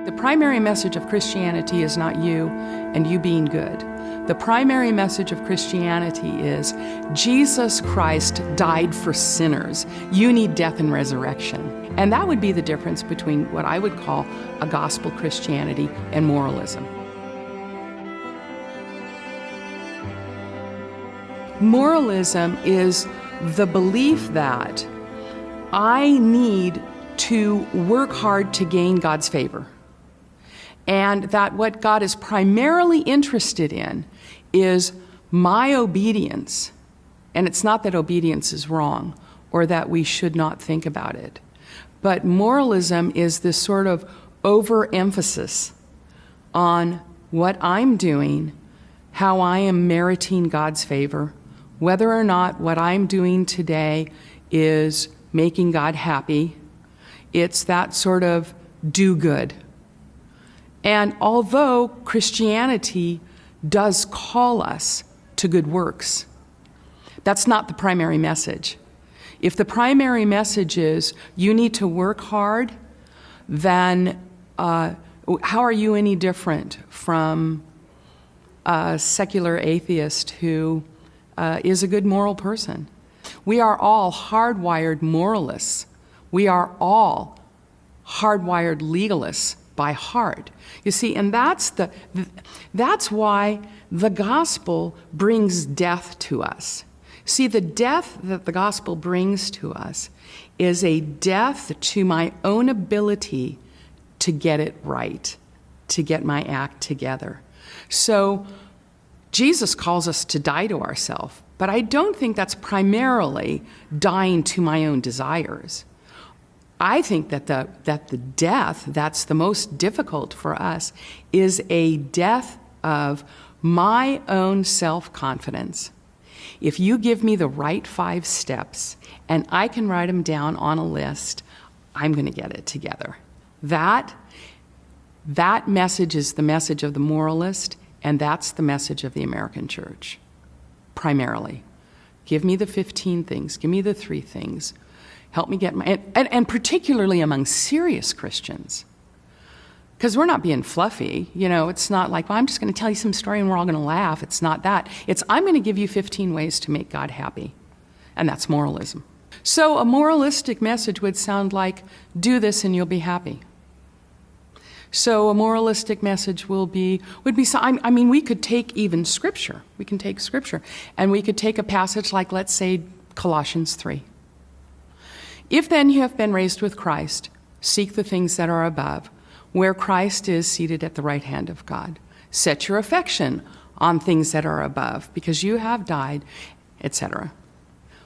The primary message of Christianity is not you and you being good. The primary message of Christianity is Jesus Christ died for sinners. You need death and resurrection. And that would be the difference between what I would call a gospel Christianity and moralism. Moralism is the belief that I need to work hard to gain God's favor, and that what God is primarily interested in is my obedience. And it's not that obedience is wrong or that we should not think about it, but moralism is this sort of overemphasis on what I'm doing, how I am meriting God's favor, whether or not what I'm doing today is making God happy. It's that sort of do good. And although Christianity does call us to good works, that's not the primary message. If the primary message is you need to work hard, then how are you any different from a secular atheist who is a good moral person? We are all hardwired moralists. We are all hardwired legalists by heart. You see, and that's why the gospel brings death to us. See, the death that the gospel brings to us is a death to my own ability to get it right, to get my act together. So Jesus calls us to die to ourselves, but I don't think that's primarily dying to my own desires. I think that the death that's the most difficult for us is a death of my own self-confidence. If you give me the right 5 steps and I can write them down on a list, I'm going to get it together. That message is the message of the moralist, and that's the message of the American church, primarily. Give me the 15 things. Give me the 3 things. Help me get my, and particularly among serious Christians, because we're not being fluffy. You know, it's not like, well, I'm just going to tell you some story and we're all going to laugh. It's not that. It's, I'm going to give you 15 ways to make God happy. And that's moralism. So a moralistic message would sound like, do this and you'll be happy. So a moralistic message would be, I mean, we could take even Scripture. We can take Scripture. And we could take a passage like, let's say, Colossians 3. If then you have been raised with Christ, seek the things that are above, where Christ is seated at the right hand of God. Set your affection on things that are above, because you have died, etc.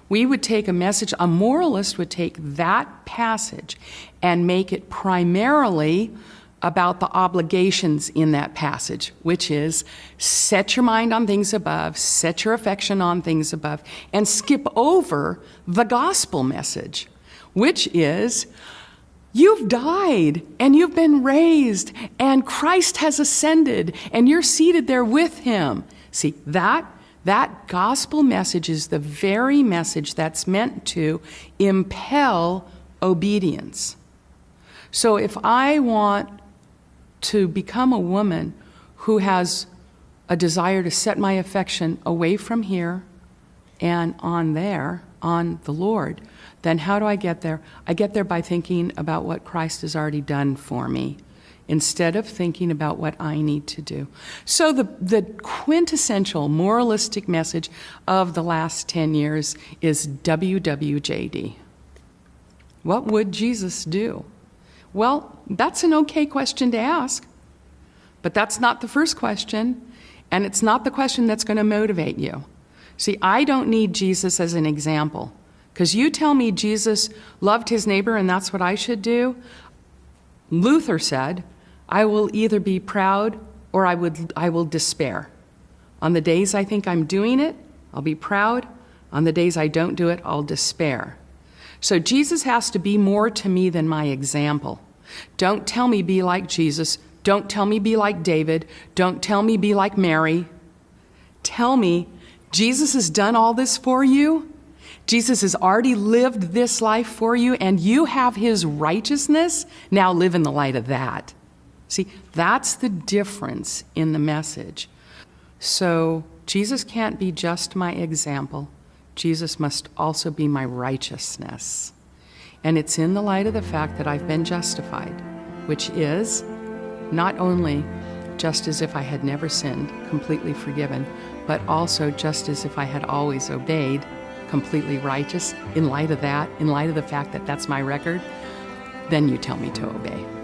We would take a message, a moralist would take that passage and make it primarily about the obligations in that passage, which is set your mind on things above, set your affection on things above, and skip over the gospel message, which is you've died and you've been raised and Christ has ascended and you're seated there with him. See, that gospel message is the very message that's meant to impel obedience. So if I want to become a woman who has a desire to set my affection away from here and on there, on the Lord, then how do I get there? I get there by thinking about what Christ has already done for me, instead of thinking about what I need to do. So the quintessential moralistic message of the last 10 years is WWJD. What would Jesus do? Well, that's an okay question to ask, but that's not the first question, and it's not the question that's going to motivate you. See, I don't need Jesus as an example, because you tell me Jesus loved his neighbor and that's what I should do. Luther said, I will either be proud or I will despair. On the days I think I'm doing it, I'll be proud. On the days I don't do it, I'll despair. So Jesus has to be more to me than my example. Don't tell me be like Jesus. Don't tell me be like David. Don't tell me be like Mary. Tell me Jesus has done all this for you. Jesus has already lived this life for you, and you have his righteousness. Now live in the light of that. See, that's the difference in the message. So Jesus can't be just my example. Jesus must also be my righteousness. And it's in the light of the fact that I've been justified, which is not only just as if I had never sinned, completely forgiven, but also just as if I had always obeyed, completely righteous. In light of that, in light of the fact that that's my record, then you tell me to obey.